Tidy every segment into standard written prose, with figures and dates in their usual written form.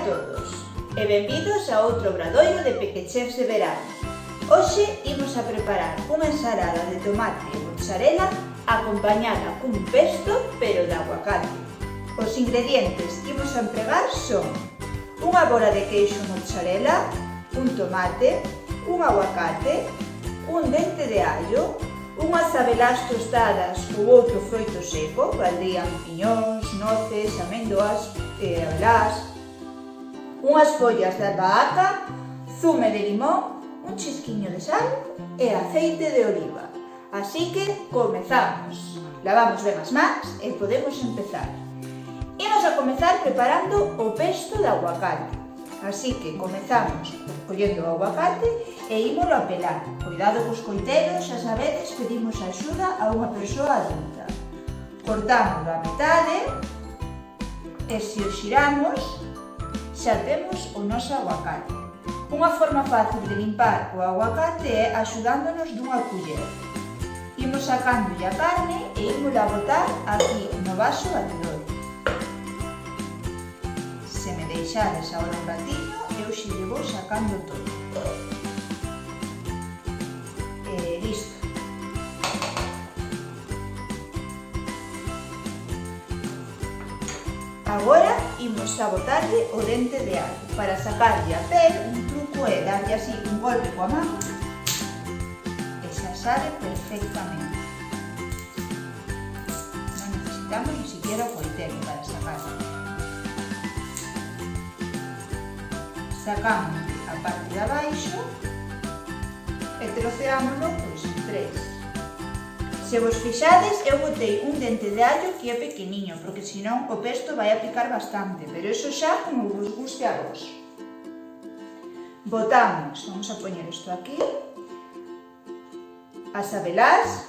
todos e benvidos a outro obradoiro de Pequechefs de verano. Hoxe imos a preparar unha ensalada de tomate e mozzarella acompañada cun pesto pero de aguacate. Os ingredientes que imos a empregar son unha bola de queixo mozzarella, un tomate, un aguacate, un dente de allo, unhas abelás tostadas ou outro froito seco, valdrían piñóns, noces, améndoas e abelás, unhas follas de albahaca, zume de limón, un chisquiño de sal e aceite de oliva. Así que comezamos. Lavamos ben as mans e podemos empezar. Imos a comezar preparando o pesto de aguacate. Así que comezamos collendo o aguacate e ímolo a pelar. Cuidado cos coitelos, xa sabedes, pedimos axuda a unha persoa adulta. Cortámoslo a metade e se o xiramos xa temos o noso aguacate. Unha forma fácil de limpar o aguacate é axudándonos dunha culler. Imos sacándolle a carne e ímola botar aquí no vaso batedor. Se me deixades agora un ratiño, eu xe lle vou sacando todo. E listo. Agora imos a botarlle o dente de allo. Para sacarlle a pel, un truco é darlle así un golpe coa man e xa sale perfectamente. Non necesitamos ni siquiera o coitelo para sacarlo. Sacamos a parte de abaixo e troceámoslo pois en tres. Se vos fixades, eu botei un dente de allo que é pequeniño, porque senón o pesto vai a picar bastante, pero iso xa como vos guste a vos. Botamos, vamos a poñer isto aquí, as abelás.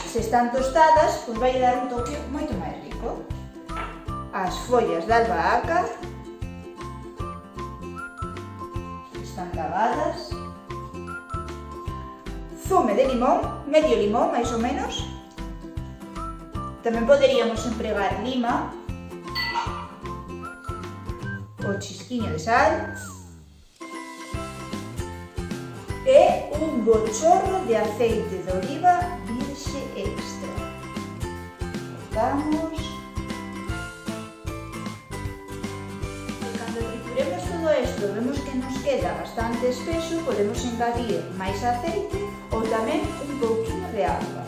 Se están tostadas, pois vai dar un toque moito máis rico. As follas de albahaca, están lavadas. Zume de limón, medio limón máis ou menos. Tamén poderíamos empregar lima, o chisquiño de sal e un bochorro de aceite de oliva virxe extra. Cortamos. E cando trituremos todo isto, vemos que nos queda bastante espeso, podemos engadir máis aceite ou tamén un pouquinho de agua.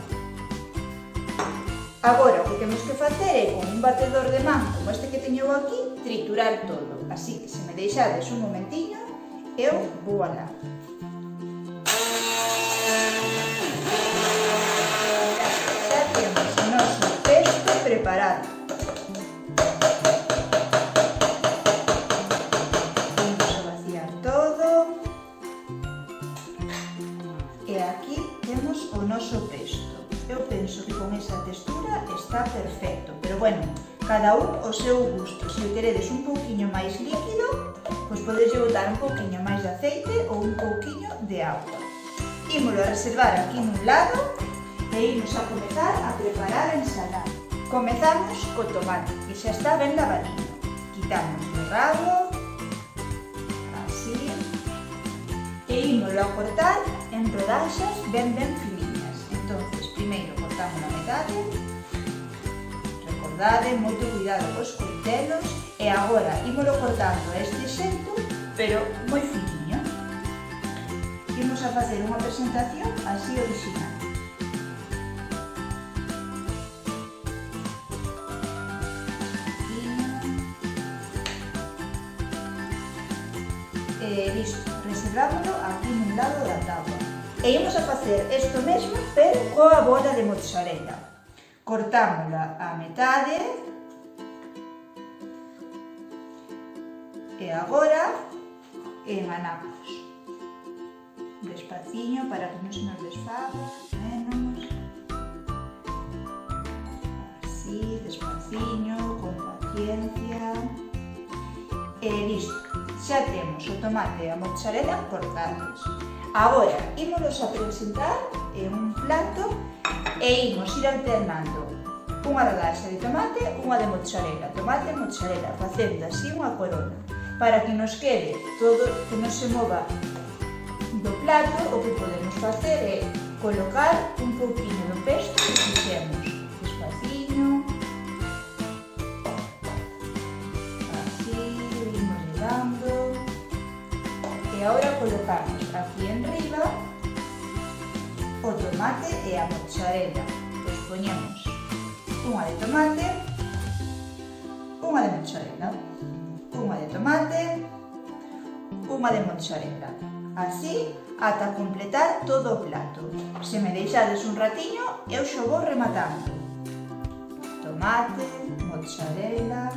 Agora o que temos que facer é con un batedor de man como este que teño aquí, triturar todo. Así que se me deixades un momentiño, eu vou alá. Xa temos o noso pesto preparado. Vamos a vaciar todo. E aquí temos o noso pesto. Eu penso que con esa textura está perfecto, pero bueno, cada un o seu gusto. Se o queredes un pouquiño máis líquido, pois podes botar un pouquiño máis de aceite ou un pouquiño de agua. Ímolo a reservar aquí nun lado e imos a comezar a preparar a ensalada. Comezamos co tomate, que xa está ben lavadinho. Quitamos o rabo, así, e ímolo a cortar en rodaxas ben finiñas. Entonces, primeiro cortamos a metade, recordade, moito cuidado cos coitelos, e agora ímolo cortando a este xeito, pero moi finiño. Imos a facer unha presentación así original. E listo, reservámoslo aquí nun lado da táboa. E imos a facer isto mesmo, pero coa bola de mozzarella. Cortámola a metade. E agora enganamos. Despaciño para que non se nos desfaga, menos. Así, despaciño, con paciencia. E listo, xa temos o tomate e a mozzarella cortados. Agora, ímolos a presentar en un plato e imos ir alternando unha rodaxa de tomate, unha de mozzarella, tomate e mozzarella, facendo así unha corona. Para que nos quede todo, que non se mova do plato, o que podemos facer é colocar un pouquinho do pesto que fixemos, despaciño, así, imos dando, e agora colocamos aquí enriba o tomate e a mozzarella. Pois poñemos unha de tomate, unha de mozzarella, unha de tomate, unha de mozzarella. Así, ata completar todo o plato. Se me deixades un ratiño, eu xo vou rematando. Tomate, mozzarella...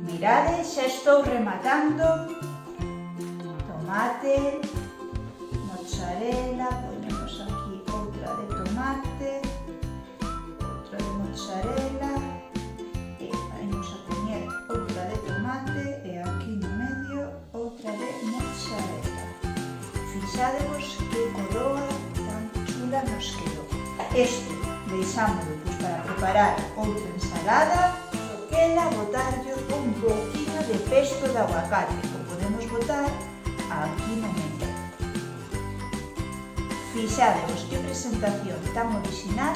Mirade, xa estou rematando. Tomate, mozzarella, ponemos aquí outra de tomate, outra de mozzarella, e vamos a poñer outra de tomate, e aquí no medio outra de mozzarella. Fixadevos que coroa tan chula nos quedou. Este deixámoslo pois, para preparar outra ensalada. Só queda botarlle un pouquinho de pesto de aguacate, que podemos botar aquí no medio. Fixadevos que presentación tan original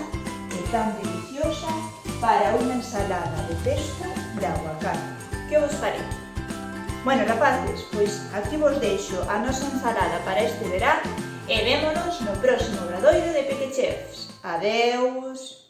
e tan deliciosa para unha ensalada de pesto de aguacate. Que vos parece? Bueno, rapaces, pois aquí vos deixo a nosa ensalada para este verán e vémonos no próximo Obradoiro de Pequechefs. Adeus!